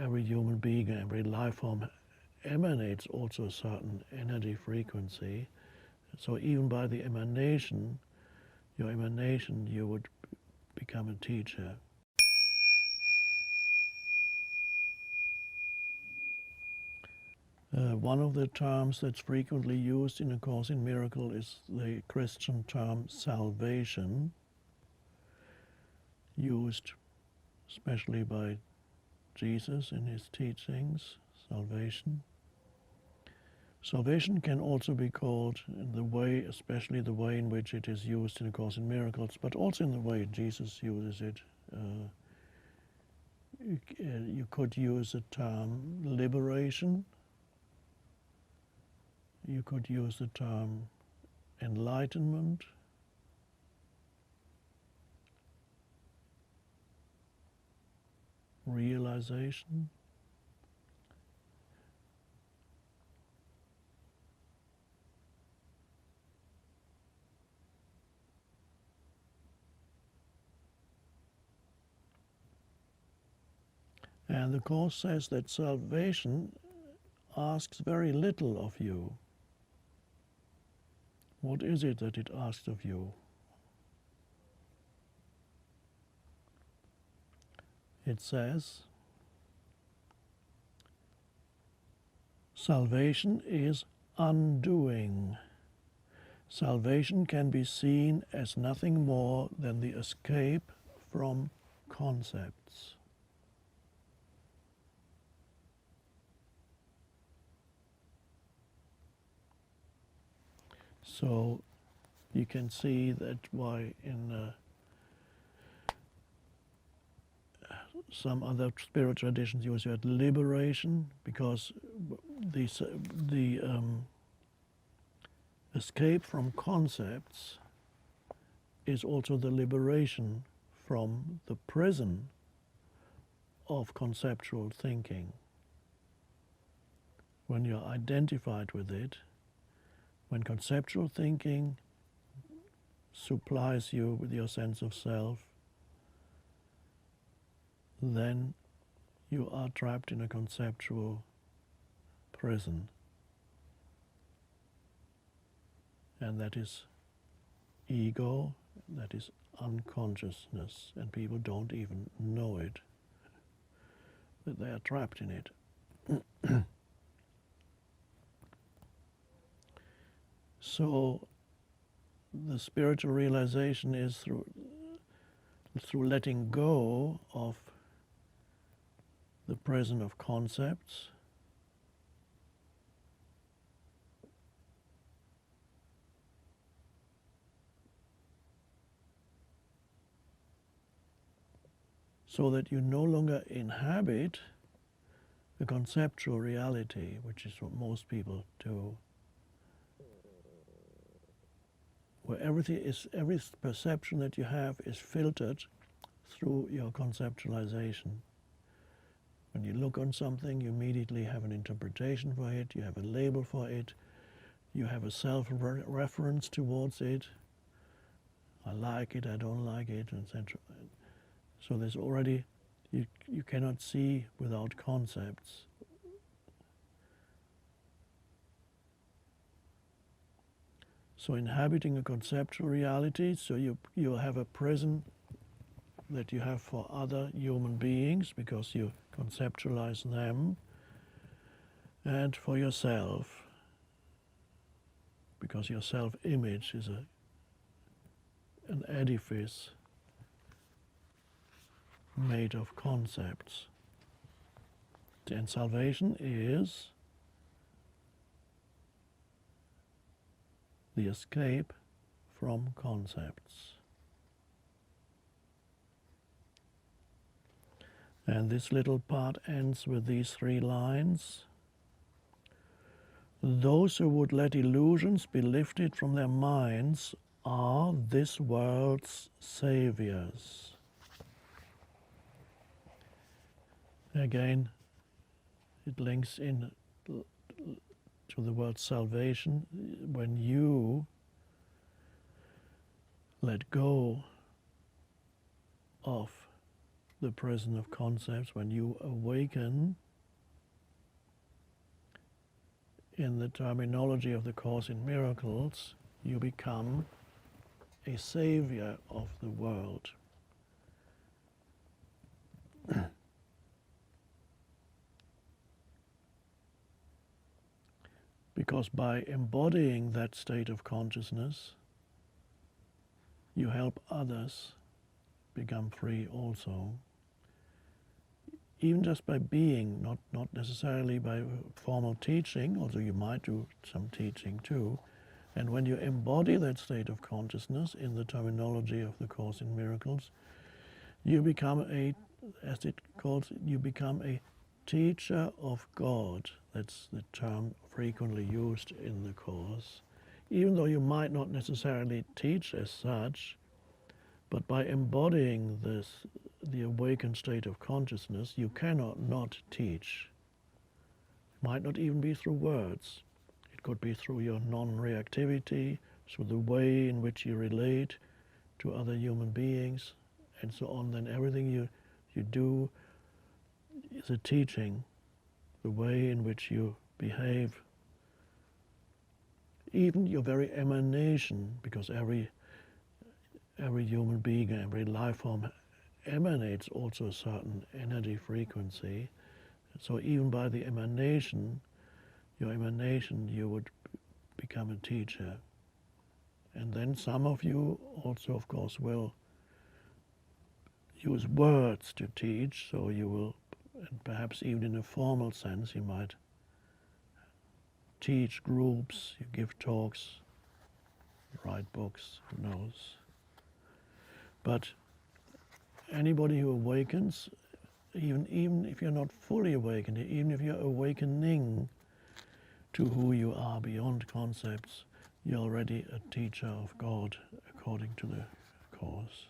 every human being, every life form emanates also a certain energy frequency. So even by the emanation, your emanation, you would become a teacher. One of the terms that's frequently used in A Course in Miracles is the Christian term salvation, used especially by Jesus in his teachings, salvation. Salvation can also be called in the way, especially the way in which it is used in A Course in Miracles, but also in the way Jesus uses it. You could use the term liberation. You could use the term enlightenment. Realization. And the Course says that salvation asks very little of you. What is it that it asks of you? It says, salvation is undoing. Salvation can be seen as nothing more than the escape from concepts. So you can see that why in some other spiritual traditions use the word liberation, because the escape from concepts is also the liberation from the prison of conceptual thinking. When you're identified with it, when conceptual thinking supplies you with your sense of self, then you are trapped in a conceptual prison. And that is ego, that is unconsciousness, and people don't even know it, that they are trapped in it. So the spiritual realization is through letting go of the prison of concepts, so that you no longer inhabit the conceptual reality, which is what most people do, where every perception that you have is filtered through your conceptualization. When you look on something, you immediately have an interpretation for it, you have a label for it, you have a self-reference towards it. I like it, I don't like it, etc. So there's already, you cannot see without concepts. So inhabiting a conceptual reality, so you have a prison that you have for other human beings because you conceptualize them, and for yourself because your self-image is an edifice made of concepts. And salvation is the escape from concepts. And this little part ends with these 3 lines. Those who would let illusions be lifted from their minds are this world's saviors. Again, it links in to the word salvation. When you let go of the prison of concepts, when you awaken, in the terminology of the Course in Miracles, you become a savior of the world. Because by embodying that state of consciousness, you help others become free also. Even just by being, not necessarily by formal teaching, although you might do some teaching too. And when you embody that state of consciousness in the terminology of the Course in Miracles, you become as it calls it, you become a teacher of God. That's the term frequently used in the Course. Even though you might not necessarily teach as such, but by embodying the awakened state of consciousness, you cannot not teach. It might not even be through words. It could be through your non-reactivity, through the way in which you relate to other human beings, and so on. Then everything you do is a teaching, the way in which you behave, even your very emanation, because every human being, every life form emanates also a certain energy frequency. So even by the emanation, your emanation, you would become a teacher. And then some of you also, of course, will use words to teach, so you will, and perhaps even in a formal sense, you might teach groups, you give talks, you write books, who knows. But anybody who awakens, even if you're not fully awakened, even if you're awakening to who you are beyond concepts, you're already a teacher of God according to the Course.